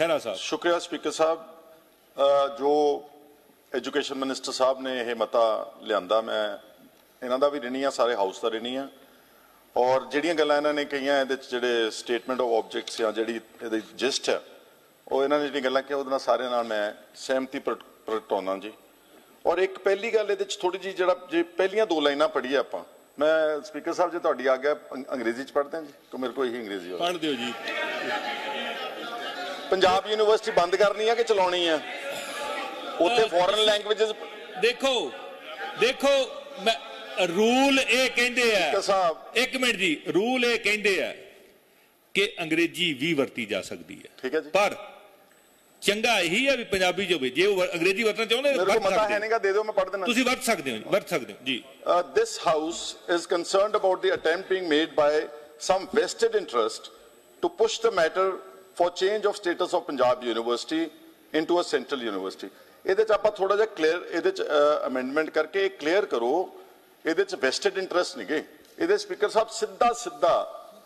खैरा साहब। शुक्रिया स्पीकर साहब। जो एजुकेशन मिनिस्टर साहब ने यह मता लिया, मैं इन्हों का भी रिनी हाँ, सारे हाउस का रिनी हाँ, और जिहड़ियां गल्लां इन्होंने कहियां इहदे च जिहड़े स्टेटमेंट ऑफ ऑब्जेक्ट्स या जिहड़ी इहदी जिस्ट है वो इन्होंने जिहड़ियां गल्लां कहियां उहदे नाल सारे नाल मैं सहमति प्रगटाउंदा जी। और एक पहली गल इहदे च थोड़ी जी जिहड़ा जे पहलियां दो लाइनां पढ़ी आपां, मैं स्पीकर साहब जो तुहाडी आ गया अंग्रेजी च पढ़ते हैं जी, तो मेरे को यही अंग्रेजी पढ़ दिओ जी। पंजाब यूनिवर्सिटी बंद करनी है कि चलाउणी है? उत्थे फॉरेन लैंग्वेजेस देखो देखो मैं रूल ये कहंदे आ, एक मिनट जी, रूल ये कहंदे आ कि अंग्रेजी भी वरती जा सकती है, ठीक है जी, पर चंगा यही है भी पंजाबी जो जे अंग्रेजी वरतना चाਹੁੰਦੇ मेरे को मता है नहीं का दे दो, मैं पढ़ देना। ਤੁਸੀਂ ਵਰਤ ਸਕਦੇ ਹੋ जी। This house is concerned about the attempt being made by some vested interest to push the matter for change of status of Punjab University into a central university। ਇਹਦੇ ਚ ਆਪਾਂ ਥੋੜਾ ਜਿਹਾ ਕਲੀਅਰ ਇਹਦੇ ਚ ਅਮੈਂਡਮੈਂਟ ਕਰਕੇ ਕਲੀਅਰ ਕਰੋ, ਇਹਦੇ ਚ ਵੈਸਟਡ ਇੰਟਰਸਟ ਨਹੀਂ ਗਏ, ਇਹਦੇ ਸਪੀਕਰ ਸਾਹਿਬ ਸਿੱਧਾ ਸਿੱਧਾ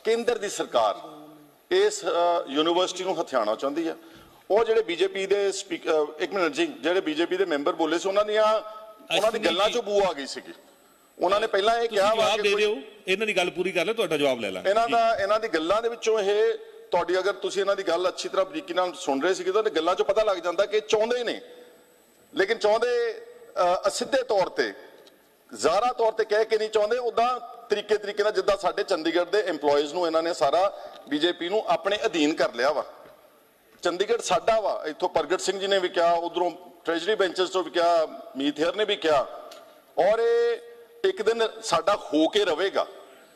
ਕੇਂਦਰ ਦੀ ਸਰਕਾਰ ਇਸ ਯੂਨੀਵਰਸਿਟੀ ਨੂੰ ਹਥਿਆਣਾ ਚਾਹੁੰਦੀ ਹੈ। ਉਹ ਜਿਹੜੇ ਬੀਜੇਪੀ ਦੇ ਸਪੀਕਰ, ਇੱਕ ਮਿੰਟ ਜੀ, ਜਿਹੜੇ ਬੀਜੇਪੀ ਦੇ ਮੈਂਬਰ ਬੋਲੇ ਸੀ ਉਹਨਾਂ ਦੀ ਗੱਲਾਂ ਚੋਂ ਬੂ ਆ ਗਈ ਸੀਗੀ। ਉਹਨਾਂ ਨੇ ਪਹਿਲਾਂ ਇਹ ਕਿਹਾ ਵਾ ਕਿ ਇਹਨਾਂ ਦੀ ਗੱਲ ਪੂਰੀ ਕਰ ਲੈ, ਤੁਹਾਡਾ ਜਵਾਬ ਲੈ ਲਾਂਗੇ। ਇਹਨਾਂ ਦੀ ਗੱਲਾਂ ਦੇ ਵਿੱਚੋਂ ਇਹ ਤੁਹਾਡੀ, ਅਗਰ ਤੁਸੀਂ ਇਹਨਾਂ ਦੀ ਗੱਲ ਅੱਛੀ ਤਰ੍ਹਾਂ ਬਰੀਕੀ ਨਾਲ ਸੁਣ ਰਹੇ ਸੀਗੇ ਤਾਂ ਗੱਲਾਂ ਚੋਂ ਪਤਾ ਲੱਗ ਜਾਂਦਾ ਕਿ ਚਾਹੁੰਦੇ ਨੇ, लेकिन चाहते असिधे तौर पर ज़ाहरा तौर पर कह के नहीं चाहते, उदा तरीके जिद्दां साडे चंडीगढ़ के एम्पलॉयज़ नूं इन्हां ने सारा बीजेपी नूं अपने अधीन कर लिया वा। चंडीगढ़ साडा वा, इत्थों प्रगट सिंह जी ने भी कहा, उधरों ट्रेजरी बेंचेस तो भी कहा, मीत हेयर ने भी कहा, और ये एक दिन साडा हो के रहेगा,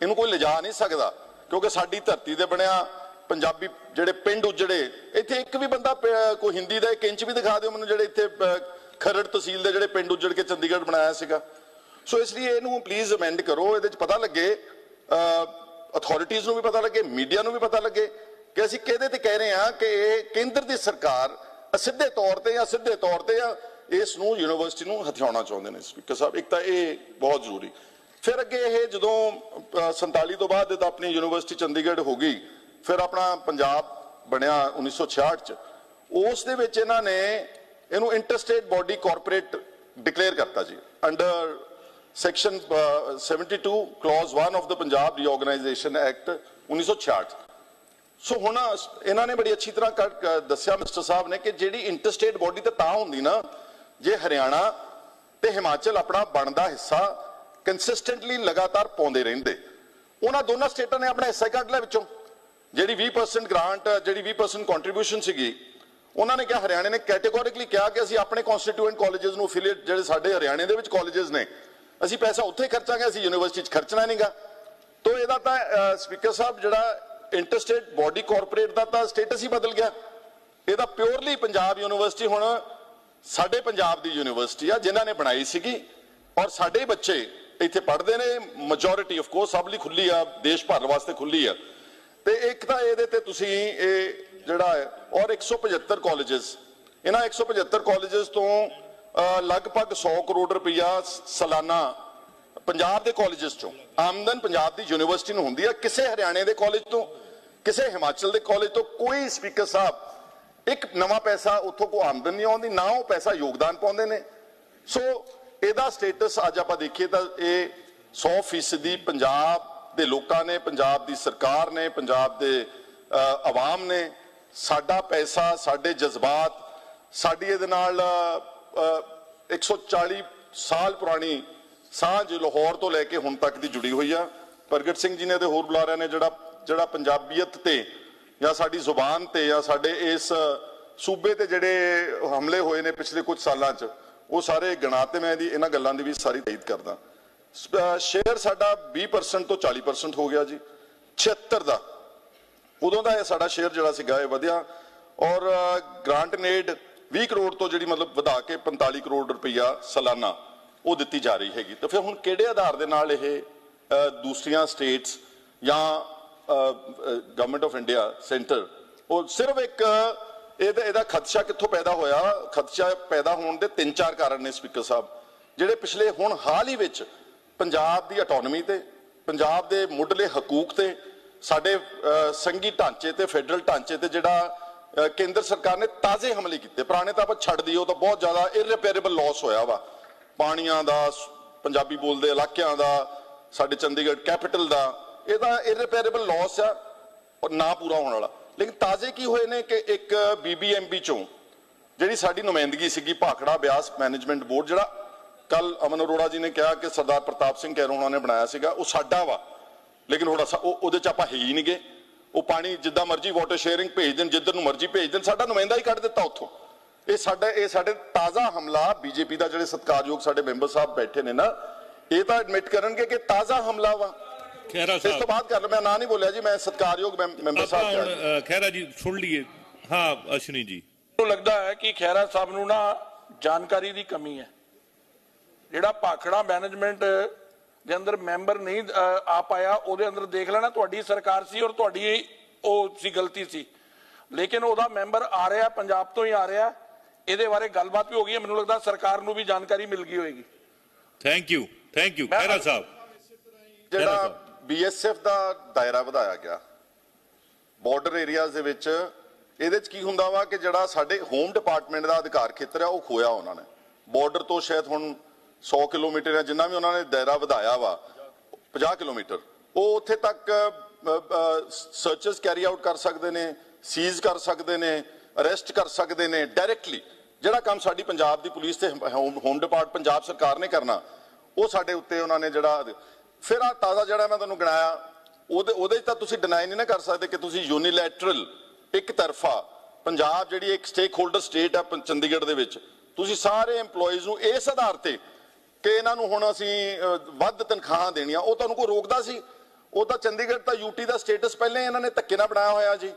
इनू कोई लिजा नहीं सकता, क्योंकि साडी धरती ते बनिया पंजाबी जिहड़े पिंड उजड़े, इत्थे एक भी बंदा कोई हिंदी का एक इंच भी दिखा दिओ मैनूं जिहड़े इत्थे खरड़ तहसील के जिहड़े पिंड उजड़ के चंडीगढ़ बनाया सीगा। सो इसलिए इहनूं प्लीज़ अमेंड करो, इहदे च पता लगे, अथॉरिटीज़ नूं भी पता लगे, मीडिया नूं भी पता लगे कि असीं किहदे ते कह रहे हैं कि केंद्र की सरकार असिधे तौर पर या सिद्धे तौर पर या इस नूं यूनिवर्सिटी नूं हथियाउणा चाहुंदे ने। स्पीकर साहब, एक तो ये बहुत जरूरी, फिर अगे ये जदों 47 तो बाद अपनी यूनिवर्सिटी चंडीगढ़ हो गई, फिर अपना पंजाब बनया 1966 च, उस दे विच इन्हां ने इनू इंटरस्टेट बॉडी कॉरपोरेट डिक्लेयर करता जी, under section 72 clause 1 of the Punjab reorganisation act 1966। So हुण इन्हां ने बड़ी अच्छी तरह दस्या मिनिस्टर साहब ने कि जिहड़ी इंटरस्टेट बॉडी तो तां हुंदी ना जे हरियाणा ते हिमाचल अपना बनदा हिस्सा कंसिस्टेंटली लगातार पाउंदे रहिंदे, उन्हां दोनों स्टेटां ने अपना हिस्सा कढ लिया विचों, जिहड़ी 20% ग्रांट, जिहड़ी 20% कॉन्ट्रीब्यूशन सीगी, उन्होंने क्या हरियाणे ने कैटेगोरिकली कहा कि असीं अपने कॉन्स्टिट्यूएंट कॉलेजेस नूं एफिलिएट जिहड़े साडे हरियाणे दे विच कॉलेजेस ने असीं पैसा उत्थे खर्चांगे, असीं यूनिवर्सिटी च खर्चना नहींगा। तो इहदा तां स्पीकर साहब जिहड़ा इंटरस्टेट बॉडी कॉरपोरेट दा तां स्टेटस ही बदल गया, इहदा प्योरली पंजाब यूनिवर्सिटी हुण साडे पंजाब दी यूनिवर्सिटी आ जिन्हां ने बनाई सीगी, और साडे बच्चे इत्थे पढ़दे ने, मैजोरिटी ऑफ कोर्स सब लई खुली आ, देश भर वास्ते खुली आ। ते एक तां इहदे ते तुसीं इह जिहड़ा है, और 175 कॉलेजेस, इन्हां 175 कॉलेजेस तो लगभग 100 करोड़ रुपया सालाना पंजाब के कॉलेजेस चों आमदन पंजाब की यूनिवर्सिटी नूं हुंदी है, किसी हरियाणे के कॉलेज तो, किसी हिमाचल के कॉलेज तो कोई स्पीकर साहब एक नवा पैसा उत्थों को आमदन नहीं आउंदी, ना वो पैसा योगदान पाउंदे ने। सो इहदा स्टेटस अज आपां देखीए तां ये 100% पंजाब दे लोकां ने, पंजाब की सरकार ने, पंजाब के आवाम ने साडा पैसा, साडे जज्बात, साडी इहदे नाल 140 साल पुरानी सांझ लाहौर तो लैके हुण तक दी जुड़ी हुई है। प्रगट सिंह जी ने ते होर बुलारियां ने जिहड़ा पंजाबीयत ते या साडी जुबान ते या साडे इस सूबे ते जिहड़े हमले होए ने पिछले कुछ सालां च, वो सारे गिणाते। मैं इन्हां गल्लां दी भी सारी तायद करदा। शेयर साडा 20% तो 40% हो गया जी, 76 का उदों का साडा शेयर जिहड़ा सीगा वधिया, और ग्रांट नेड 20 करोड़ तो जिहड़ी मतलब वधा के 45 करोड़ रुपया सालाना वो दित्ती जा रही हैगी। तो फिर हुण किहड़े आधार दे नाल इह दूसरियां स्टेट्स या गवर्नमेंट ऑफ इंडिया सेंटर, वो सिर्फ एक इहदा खदशा कित्थों पैदा होया? खदशा पैदा होने के 3-4 कारण ने स्पीकर साहब, जिहड़े पिछले हुण हाल ही विच पंजाब की ऑटोनमी ते, पंजाब के मुढ़ले हकूक ते, साडे संघी ढांचे ते, फैडरल ढांचे ते जिहड़ा ਕੇਂਦਰ ਸਰਕਾਰ ਨੇ ਤਾਜ਼ੇ ਹਮਲੇ ਕੀਤੇ, ਪੁਰਾਣੇ ਤਾਂ ਆਪਾਂ ਛੱਡ ਦਈਏ, ਉਹ ਤਾਂ ਬਹੁਤ ਜ਼ਿਆਦਾ ਇਰਰਿਪੇਅਰੇਬਲ ਲਾਸ ਹੋਇਆ ਵਾ, ਪਾਣੀਆਂ ਦਾ, ਪੰਜਾਬੀ ਬੋਲਦੇ ਇਲਾਕਿਆਂ ਦਾ, ਸਾਡੇ ਚੰਡੀਗੜ੍ਹ ਕੈਪੀਟਲ ਦਾ, ਇਹ ਤਾਂ ਇਰਰਿਪੇਅਰੇਬਲ ਲਾਸ ਆ ਔਰ ਨਾ ਪੂਰਾ ਹੋਣ ਵਾਲਾ। ਲੇਕਿਨ ਤਾਜ਼ੇ ਕੀ ਹੋਏ ਨੇ ਕਿ ਇੱਕ BBMP ਚੋਂ ਜਿਹੜੀ ਸਾਡੀ ਨੁਮਾਇੰਦਗੀ ਸੀਗੀ ਭਾਖੜਾ ਬਿਆਸ ਮੈਨੇਜਮੈਂਟ ਬੋਰਡ, ਜਿਹੜਾ ਕੱਲ ਅਮਨ ਅਰੋੜਾ ਜੀ ਨੇ ਕਿਹਾ ਕਿ ਸਰਦਾਰ ਪ੍ਰਤਾਪ ਸਿੰਘ ਕੈਰੋਂ ਉਹਨਾਂ ਨੇ ਬਣਾਇਆ ਸੀਗਾ, ਉਹ ਸਾਡਾ ਵਾ, ਲੇਕਿਨ ਉਹਦੇ ਚ ਆਪਾਂ ਹੈ ਹੀ ਨਹੀਂ ਗਏ। ਉਹ ਪਾਣੀ ਜਿੱਦਾਂ ਮਰਜ਼ੀ ਵਾਟਰ ਸ਼ੇਅਰਿੰਗ ਭੇਜ ਦੇਣ, ਜਿੱਧਰ ਨੂੰ ਮਰਜ਼ੀ ਭੇਜ ਦੇਣ, ਸਾਡਾ ਨੁਮਾਇੰਦਾ ਹੀ ਕੱਢ ਦਿੱਤਾ ਉੱਥੋਂ। ਇਹ ਸਾਡੇ ਤਾਜ਼ਾ ਹਮਲਾ BJP ਦਾ, ਜਿਹੜੇ ਸਤਿਕਾਰਯੋਗ ਸਾਡੇ ਮੈਂਬਰ ਸਾਹਿਬ ਬੈਠੇ ਨੇ ਨਾ, ਇਹ ਤਾਂ ਐਡਮਿਟ ਕਰਨਗੇ ਕਿ ਤਾਜ਼ਾ ਹਮਲਾ ਵਾ। ਖਹਿਰਾ ਸਾਹਿਬ, ਇਸ ਤੋਂ ਬਾਅਦ ਕਰ ਮੈਂ ਨਾ ਨਹੀਂ ਬੋਲਿਆ ਜੀ, ਮੈਂ ਸਤਿਕਾਰਯੋਗ ਮੈਂਬਰ ਸਾਹਿਬ ਖਹਿਰਾ ਜੀ ਸੁਣ ਲਈਏ। ਹਾਂ ਅਸ਼ਨੀ ਜੀ, ਮੈਨੂੰ ਲੱਗਦਾ ਹੈ ਕਿ ਖਹਿਰਾ ਸਾਹਿਬ ਨੂੰ ਨਾ ਜਾਣਕਾਰੀ ਦੀ ਕਮੀ ਹੈ। ਜਿਹੜਾ ਭਾਖੜਾ ਮੈਨੇਜਮੈਂਟ ਦੇ ਅੰਦਰ ਮੈਂਬਰ ਨਹੀਂ ਆ ਪਾਇਆ, ਉਹਦੇ ਅੰਦਰ ਦੇਖ ਲੈਣਾ ਤੁਹਾਡੀ ਸਰਕਾਰ ਸੀ ਔਰ ਤੁਹਾਡੀ ਉਹ ਸੀ ਗਲਤੀ ਸੀ, ਲੇਕਿਨ ਉਹਦਾ ਮੈਂਬਰ ਆ ਰਿਹਾ ਪੰਜਾਬ ਤੋਂ ਹੀ ਆ ਰਿਹਾ, ਇਹਦੇ ਬਾਰੇ ਗੱਲਬਾਤ ਵੀ ਹੋ ਗਈ ਹੈ, ਮੈਨੂੰ ਲੱਗਦਾ ਸਰਕਾਰ ਨੂੰ ਵੀ ਜਾਣਕਾਰੀ ਮਿਲ ਗਈ ਹੋਏਗੀ। ਥੈਂਕ ਯੂ ਖਹਿਰਾ ਸਾਹਿਬ। ਜਿਹੜਾ BSF ਦਾ ਦਾਇਰਾ ਵਧਾਇਆ ਗਿਆ ਬਾਰਡਰ ਏਰੀਆਜ਼ ਦੇ ਵਿੱਚ, ਇਹਦੇ ਚ ਕੀ ਹੁੰਦਾ ਵਾ ਕਿ ਜਿਹੜਾ ਸਾਡੇ ਹੋਮ ਡਿਪਾਰਟਮੈਂਟ ਦਾ ਅਧਿਕਾਰ ਖੇਤਰ ਆ ਉਹ ਖੋਇਆ ਉਹਨਾਂ ਨੇ। ਬਾਰਡਰ ਤੋਂ ਸ਼ਾਇਦ ਹੁਣ 100 ਕਿਲੋਮੀਟਰ ਹੈ, ਜਿੰਨਾ ਵੀ ਉਹਨਾਂ ਨੇ ਦਾਇਰਾ ਵਧਾਇਆ ਵਾ 50 ਕਿਲੋਮੀਟਰ, ਉਹ ਉੱਥੇ ਤੱਕ ਸਰਚਸ ਕੈਰੀ ਆਊਟ ਕਰ ਸਕਦੇ ਨੇ, ਸੀਜ਼ ਕਰ ਸਕਦੇ ਨੇ, ਅਰੈਸਟ ਕਰ ਸਕਦੇ ਨੇ ਡਾਇਰੈਕਟਲੀ। ਜਿਹੜਾ ਕੰਮ ਸਾਡੀ ਪੰਜਾਬ ਦੀ ਪੁਲਿਸ ਤੇ ਹੋਮ ਡਿਪਾਰਟਮੈਂਟ ਪੰਜਾਬ ਸਰਕਾਰ ਨੇ ਕਰਨਾ, ਉਹ ਸਾਡੇ ਉੱਤੇ ਉਹਨਾਂ ਨੇ ਜਿਹੜਾ ਫਿਰ ਆ ਤਾਜ਼ਾ ਜਿਹੜਾ ਮੈਂ ਤੁਹਾਨੂੰ ਗਿਣਾਇਆ, ਉਹਦੇ ਚ ਤਾਂ ਤੁਸੀਂ ਡਿਨਾਈ ਨਹੀਂ ਨਾ ਕਰ ਸਕਦੇ ਕਿ ਤੁਸੀਂ ਯੂਨੀਲੈਟਰਲ ਇੱਕ ਤਰਫਾ ਪੰਜਾਬ ਜਿਹੜੀ ਇੱਕ ਸਟੇਕ ਹੋਲਡਰ ਸਟੇਟ ਹੈ ਚੰਡੀਗੜ੍ਹ ਦੇ ਵਿੱਚ, ਤੁਸੀਂ ਸਾਰੇ EMPLOYEES ਨੂੰ ਇਸ ਆਧਾਰ ਤੇ ਕਿ ਇਹਨਾਂ ਨੂੰ ਹੁਣ ਅਸੀਂ ਵੱਧ ਤਨਖਾਹਾਂ ਦੇਣੀਆਂ, ਉਹ ਤੁਹਾਨੂੰ ਕੋਈ ਰੋਕਦਾ ਸੀ? ਉਹ ਤਾਂ ਚੰਡੀਗੜ੍ਹ ਤਾਂ UT ਦਾ ਸਟੇਟਸ ਪਹਿਲਾਂ ਹੀ ਇਹਨਾਂ ਨੇ ਧੱਕੇ ਨਾਲ ਬਣਾਇਆ ਹੋਇਆ ਜੀ।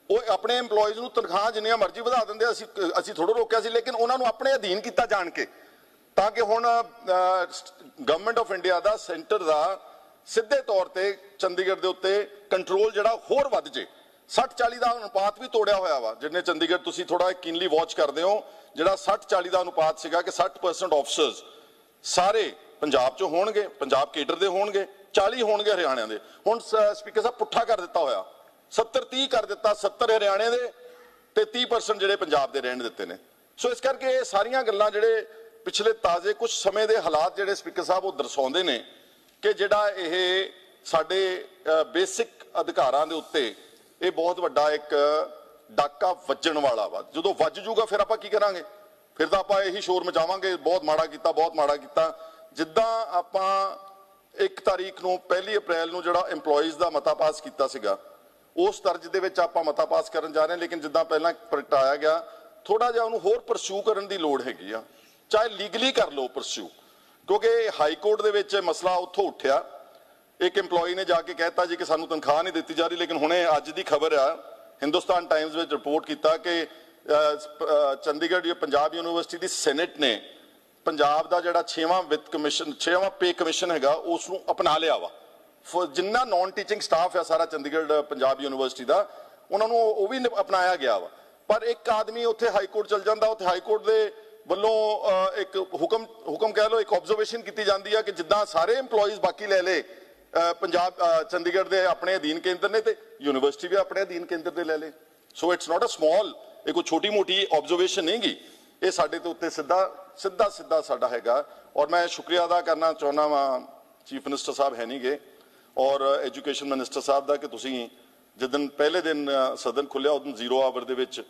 ਉਹ ਆਪਣੇ EMPLOYEES ਨੂੰ ਤਨਖਾਹ ਜਿੰਨੀਆਂ ਮਰਜ਼ੀ ਵਧਾ ਦਿੰਦੇ, ਅਸੀਂ ਥੋੜ੍ਹਾ ਰੋਕਿਆ ਸੀ, ਲੇਕਿਨ ਉਹਨਾਂ ਨੂੰ ਆਪਣੇ ਅਧੀਨ ਕੀਤਾ ਜਾਣ ਕੇ, ਤਾਂ ਕਿ ਹੁਣ ਗਵਰਨਮੈਂਟ ਆਫ ਇੰਡੀਆ ਦਾ, ਸੈਂਟਰ ਦਾ ਸਿੱਧੇ ਤੌਰ ਤੇ ਚੰਡੀਗੜ੍ਹ ਦੇ ਉੱਤੇ ਕੰਟਰੋਲ ਜਿਹੜਾ ਹੋਰ ਵੱਧ ਜੇ। 60-40 ਦਾ ਅਨੁਪਾਤ ਵੀ ਤੋੜਿਆ ਹੋਇਆ ਵਾ, ਜਿਹਨੇ ਚੰਡੀਗੜ੍ਹ ਤੁਸੀਂ ਥੋੜਾ ਕੀਨਲੀ ਵਾਚ ਕਰਦੇ ਹੋ, ਜਿਹੜਾ 60-40 ਦਾ ਅਨੁਪਾਤ ਸੀਗਾ ਕਿ 60% ਆਫਸਰਸ ਸਾਰੇ ਪੰਜਾਬ ਚੋਂ ਹੋਣਗੇ, ਪੰਜਾਬ ਕੇਡਰ ਦੇ ਹੋਣਗੇ, 40 ਹੋਣਗੇ ਹਰਿਆਣਿਆਂ ਦੇ। ਹੁਣ ਸਪੀਕਰ ਸਾਹਿਬ ਪੁੱਠਾ ਕਰ ਦਿੱਤਾ ਹੋਇਆ, 70-30 ਕਰ ਦਿੱਤਾ, 70 ਹਰਿਆਣੇ ਦੇ ਤੇ 30% ਜਿਹੜੇ ਪੰਜਾਬ ਦੇ ਰਹਿਣ ਦਿੱਤੇ ਨੇ। ਸੋ ਇਸ ਕਰਕੇ ਇਹ ਸਾਰੀਆਂ ਗੱਲਾਂ ਜਿਹੜੇ ਪਿਛਲੇ ਤਾਜ਼ੇ ਕੁਝ ਸਮੇਂ ਦੇ ਹਾਲਾਤ ਜਿਹੜੇ ਸਪੀਕਰ ਸਾਹਿਬ ਉਹ ਦਰਸਾਉਂਦੇ ਨੇ ਕਿ ਜਿਹੜਾ ਇਹ ਸਾਡੇ ਬੇਸਿਕ ਅਧਿਕਾਰਾਂ ਦੇ ਉੱਤੇ ਇਹ ਬਹੁਤ ਵੱਡਾ ਇੱਕ ਡਾਕਾ ਵੱਜਣ ਵਾਲਾ ਵਾ। ਜਦੋਂ ਵੱਜ ਜੂਗਾ ਫਿਰ ਆਪਾਂ ਕੀ ਕਰਾਂਗੇ? ਫਿਰ ਤਾਂ ਆਪਾਂ ਇਹੀ ਸ਼ੋਰ ਮਚਾਵਾਂਗੇ, ਬਹੁਤ ਮਾੜਾ ਕੀਤਾ, ਬਹੁਤ ਮਾੜਾ ਕੀਤਾ। ਜਿੱਦਾਂ ਆਪਾਂ 1 ਤਾਰੀਖ ਨੂੰ 1 ਅਪ੍ਰੈਲ ਨੂੰ ਜਿਹੜਾ EMPLOYEES ਦਾ ਮਤਾ ਪਾਸ ਕੀਤਾ ਸੀਗਾ, ਉਸ ਤਰਜ ਦੇ ਵਿੱਚ ਆਪਾਂ ਮਤਾ ਪਾਸ ਕਰਨ ਜਾ ਰਹੇ ਹਾਂ, ਲੇਕਿਨ ਜਿੱਦਾਂ ਪਹਿਲਾਂ ਪ੍ਰਗਟਾਇਆ ਗਿਆ, ਥੋੜਾ ਜਿਹਾ ਉਹਨੂੰ ਹੋਰ ਪਰਸਿਊ ਕਰਨ ਦੀ ਲੋੜ ਹੈਗੀ ਆ। ਚਾਹੇ ਲੀਗਲੀ ਕਰ ਲਓ ਪਰਸਿਊ, ਕਿਉਂਕਿ ਹਾਈ ਕੋਰਟ ਦੇ ਵਿੱਚ ਮਸਲਾ ਉੱਥੋਂ ਉੱਠਿਆ। ਇੱਕ EMPLOYEE ਨੇ ਜਾ ਕੇ ਕਹਿਤਾ ਜੀ ਕਿ ਸਾਨੂੰ ਤਨਖਾਹ ਨਹੀਂ ਦਿੱਤੀ ਜਾ ਰਹੀ, ਲੇਕਿਨ ਹੁਣੇ ਅੱਜ ਦੀ ਖਬਰ ਆ, ਹਿੰਦੁਸਤਾਨ ਟਾਈਮਜ਼ ਵਿੱਚ ਰਿਪੋਰਟ ਕੀਤਾ ਕਿ ਚੰਡੀਗੜ੍ਹ ਪੰਜਾਬ ਯੂਨੀਵਰਸਿਟੀ ਦੀ ਸੈਨੇਟ ਨੇ ਪੰਜਾਬ ਦਾ ਜਿਹੜਾ 6ਵਾਂ ਵਿੱਤ ਕਮਿਸ਼ਨ, 6ਵਾਂ ਪੇ ਕਮਿਸ਼ਨ ਹੈਗਾ, ਉਸ ਨੂੰ ਅਪਣਾ ਲਿਆ ਵਾ। ਜਿੰਨਾ ਨਾਨ ਟੀਚਿੰਗ ਸਟਾਫ ਹੈ ਸਾਰਾ ਚੰਡੀਗੜ੍ਹ ਪੰਜਾਬ ਯੂਨੀਵਰਸਿਟੀ ਦਾ, ਉਹਨਾਂ ਨੂੰ ਉਹ ਵੀ ਅਪਣਾਇਆ ਗਿਆ ਵਾ। ਪਰ ਇੱਕ ਆਦਮੀ ਉੱਥੇ ਹਾਈ ਕੋਰਟ ਚਲ ਜਾਂਦਾ, ਉੱਥੇ ਹਾਈ ਕੋਰਟ ਦੇ ਵੱਲੋਂ ਇੱਕ ਹੁਕਮ ਕਹਿ ਲਓ, ਇੱਕ ਆਬਜ਼ਰਵੇਸ਼ਨ ਕੀਤੀ ਜਾਂਦੀ ਹੈ ਕਿ ਜਿੱਦਾਂ ਸਾਰੇ EMPLOYEES ਬਾਕੀ ਲੈ ਲੇ ਪੰਜਾਬ ਚੰਡੀਗੜ੍ਹ ਦੇ ਆਪਣੇ ਅਧੀਨ ਕੇਂਦਰ ਨੇ, ਤੇ ਯੂਨੀਵਰਸਿਟੀ ਵੀ ਆਪਣੇ ਅਧੀਨ ਕੇਂਦਰ ਦੇ ਲੈ ਲੇ। So it's not a small, ਇਹ ਕੋਈ ਛੋਟੀ ਮੋਟੀ ਆਬਜ਼ਰਵੇਸ਼ਨ ਨਹੀਂ ਗੀ, ਇਹ ਸਾਡੇ ਤੋਂ ਉੱਤੇ ਸਿੱਧਾ ਸਾਡਾ ਹੈਗਾ। ਔਰ ਮੈਂ ਸ਼ੁਕਰੀਆ ਅਦਾ ਕਰਨਾ ਚਾਹੁੰਦਾ ਵਾਂ ਚੀਫ ਮਿਨਿਸਟਰ ਸਾਹਿਬ ਹੈ ਨਹੀਂ ਗਏ ਔਰ ਐਜੂਕੇਸ਼ਨ ਮਿਨਿਸਟਰ ਸਾਹਿਬ ਦਾ, ਕਿ ਤੁਸੀਂ ਜਿੱਦਣ ਪਹਿਲੇ ਦਿਨ ਸਦਨ ਖੁੱਲਿਆ ਉਦੋਂ 0 ਆਵਰ ਦੇ ਵਿੱਚ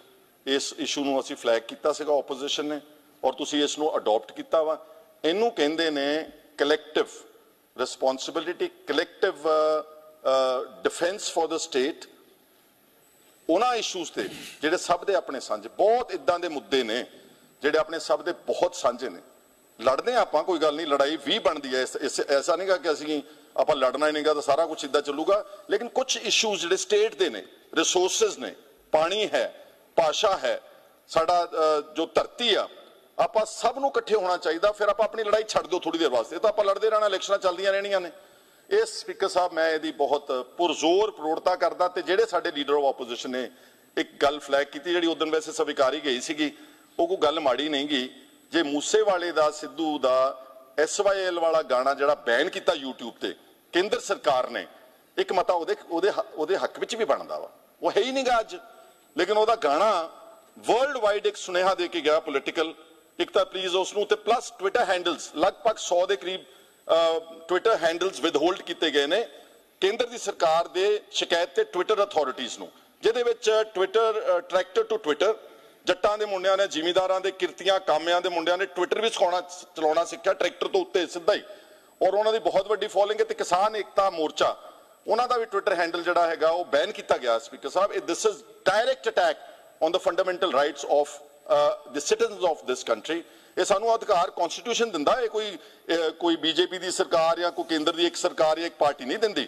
ਇਸ ਇਸ਼ੂ ਨੂੰ ਅਸੀਂ ਫਲੈਗ ਕੀਤਾ ਸੀਗਾ ਆਪੋਜੀਸ਼ਨ ਨੇ, ਔਰ ਤੁਸੀਂ ਇਸ ਨੂੰ ਅਡਾਪਟ ਕੀਤਾ ਵਾ। ਇਹਨੂੰ ਕਹਿੰਦੇ ਨੇ collective responsibility, collective defence for the state. ਉਹਨਾਂ ਇਸ਼ੂਜ਼ ਤੇ ਜਿਹੜੇ ਸਭ ਦੇ ਆਪਣੇ ਸਾਂਝੇ, ਬਹੁਤ ਇਦਾਂ ਦੇ ਮੁੱਦੇ ਨੇ ਜਿਹੜੇ ਆਪਣੇ ਸਭ ਦੇ ਬਹੁਤ ਸਾਂਝੇ ਨੇ। ਲੜਦੇ ਆਪਾਂ, ਕੋਈ ਗੱਲ ਨਹੀਂ, ਲੜਾਈ ਵੀ ਬਣਦੀ ਹੈ, ਐਸਾ ਨਹੀਂਗਾ ਕਿ ਅਸੀਂ ਆਪਾਂ ਲੜਨਾ ਹੀ ਨਹੀਂਗਾ ਤਾਂ ਸਾਰਾ ਕੁਝ ਇਦਾਂ ਚੱਲੂਗਾ। ਲੇਕਿਨ ਕੁਝ ਇਸ਼ੂਜ਼ ਜਿਹੜੇ ਸਟੇਟ ਦੇ ਨੇ, ਰਿਸੋਰਸਿਸ ਨੇ, ਪਾਣੀ ਹੈ, ਭਾਸ਼ਾ ਹੈ, ਸਾਡਾ ਜੋ ਧਰਤੀ ਆ, ਆਪਾਂ ਸਭ ਨੂੰ ਇਕੱਠੇ ਹੋਣਾ ਚਾਹੀਦਾ। ਫਿਰ ਆਪਾਂ ਆਪਣੀ ਲੜਾਈ ਛੱਡ ਦਿਓ ਥੋੜੀ ਦੇਰ ਵਾਸਤੇ, ਤਾਂ ਆਪਾਂ ਲੜਦੇ ਰਹਿਣਾ, ਇਲੈਕਸ਼ਨਾਂ ਚੱਲਦੀਆਂ ਰਹਿਣੀਆਂ ਨੇ। ਇਸ ਸਪੀਕਰ ਸਾਹਿਬ ਮੈਂ ਇਹਦੀ ਬਹੁਤ ਪੁਰਜ਼ੋਰ ਪ੍ਰੋੜਤਾ ਕਰਦਾ। ਤੇ ਜਿਹੜੇ ਸਾਡੇ ਲੀਡਰ ਆਫ ਆਪੋਜੀਸ਼ਨ ਨੇ ਇੱਕ ਗੱਲ ਫਲੈਗ ਕੀਤੀ, ਜਿਹੜੀ ਉਦੋਂ ਵੈਸੇ ਸਵੀਕਾਰੀ ਗਈ ਸੀਗੀ, ਉਹ ਕੋਈ ਗੱਲ ਮਾੜੀ ਨਹੀਂ ਗਈ। ਜੇ ਮੂਸੇਵਾਲੇ ਦਾ, ਸਿੱਧੂ ਦਾ SYL ਵਾਲਾ ਗਾਣਾ ਜਿਹੜਾ ਬੈਨ ਕੀਤਾ YouTube ਤੇ ਕੇਂਦਰ ਸਰਕਾਰ ਨੇ, ਇੱਕ ਮਤਾ ਉਹਦੇ ਹੱਕ ਵਿੱਚ ਵੀ ਬਣਦਾ ਵਾ। ਉਹ ਹੈ ਹੀ ਨਹੀਂਗਾ ਅੱਜ, लेकिन ਉਹਦਾ ਗਾਣਾ ਵਰਲਡ ਵਾਈਡ ਇੱਕ ਸੁਨੇਹਾ ਦੇ ਕੇ ਗਿਆ ਪੋਲੀਟੀਕਲ। ਇੱਕ ਤਾਂ ਪਲੀਜ਼ ਉਸ ਨੂੰ, ਤੇ ਪਲੱਸ ਟਵਿੱਟਰ ਹੈਂਡਲਸ ਲਗਭਗ 100 ਦੇ ਕਰੀਬ ਟਵਿੱਟਰ ਹੈਂਡਲਸ ਵਿਦਹੋਲਡ ਕੀਤੇ ਗਏ ਨੇ ਕੇਂਦਰ ਦੀ ਸਰਕਾਰ ਦੇ ਸ਼ਿਕਾਇਤ ਤੇ ਟਵਿੱਟਰ ਅਥਾਰਟੀਜ਼ ਨੂੰ, ਜਿਹਦੇ ਵਿੱਚ ਟਵਿੱਟਰ ਟਰੈਕਟਰ ਟੂ ਟਵਿੱਟਰ ਜੱਟਾਂ ਦੇ ਮੁੰਡਿਆਂ ਨੇ, ਜ਼ਿਮੀਂਦਾਰਾਂ ਦੇ, ਕਿਰਤੀਆਂ ਕਾਮਿਆਂ ਦੇ ਮੁੰਡਿਆਂ ਨੇ ਟਵਿੱਟਰ ਵੀ ਚਲਾਉਣਾ ਸਿੱਖਿਆ ਟਰੈਕਟਰ ਤੋਂ ਉੱਤੇ ਸਿੱਧਾ ਹੀ, ਔਰ ਉਹਨਾਂ ਦੀ ਬਹੁਤ ਵੱਡੀ ਫੋਲੋਇੰਗ ਹੈ। ਤੇ ਕਿਸਾਨ ਏਕਤਾ ਮੋਰਚਾ ਉਹਨਾਂ ਦਾ ਵੀ ਟਵਿੱਟਰ ਹੈਂਡਲ ਜਿਹੜਾ ਹੈਗਾ ਉਹ ਬੈਨ ਕੀਤਾ ਗਿਆ। Speaker Sahib, this is direct attack on the fundamental rights of the citizens of this country. ਇਹ ਸਾਨੂੰ ਅਧਿਕਾਰ ਕਨਸਟੀਟਿਊਸ਼ਨ ਦਿੰਦਾ, ਇਹ ਕੋਈ ਬੀਜੇਪੀ ਦੀ ਸਰਕਾਰ ਜਾਂ ਕੋਈ ਕੇਂਦਰ ਦੀ ਇੱਕ ਸਰਕਾਰ ਜਾਂ ਇੱਕ ਪਾਰਟੀ ਨਹੀਂ ਦਿੰਦੀ।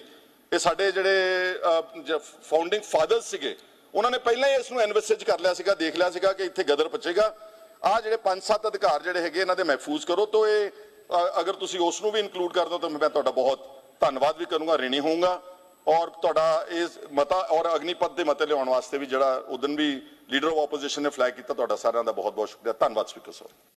ਇਹ ਸਾਡੇ ਜਿਹੜੇ ਫਾਊਂਡਿੰਗ ਫਾਦਰਸ ਸੀਗੇ ਉਹਨਾਂ ਨੇ ਪਹਿਲਾਂ ਹੀ ਇਸ ਨੂੰ ਐਨਵਿਸੇਜ ਕਰ ਲਿਆ ਸੀਗਾ, ਦੇਖ ਲਿਆ ਸੀਗਾ ਕਿ ਇੱਥੇ ਗਦਰ ਪਚੇਗਾ। ਆਹ ਜਿਹੜੇ 5-7 ਅਧਿਕਾਰ ਜਿਹੜੇ ਹੈਗੇ ਇਹਨਾਂ ਦੇ ਮਹਿਫੂਜ਼ ਕਰੋ। ਤਾਂ ਇਹ ਅਗਰ ਤੁਸੀਂ ਉਸ ਨੂੰ ਵੀ ਇਨਕਲੂਡ ਕਰ ਦਿਓ ਤਾਂ ਮੈਂ ਤੁਹਾਡਾ ਬਹੁਤ ਧੰਨਵਾਦ ਵੀ ਕਰੂੰਗਾ, ਰਿਣੀ ਹੋਊਂਗਾ। ਔਰ ਤੁਹਾਡਾ ਇਸ ਮਤਾ ਔਰ ਅਗਨੀਪਥ ਦੇ ਮਤੇ ਲਿਆਉਣ ਵਾਸਤੇ ਵੀ ਜਿਹੜਾ ਉਦੋਂ ਵੀ ਲੀਡਰ ਆਫ ਆਪੋਜੀਸ਼ਨ ਨੇ ਫਲੈਗ ਕੀਤਾ, ਤੁਹਾਡਾ ਸਾਰਿਆਂ ਦਾ ਬਹੁਤ ਬਹੁਤ ਸ਼ੁਕਰੀਆ। ਧੰਨਵਾਦ ਸਪੀਕਰ ਸਾਹਿਬ।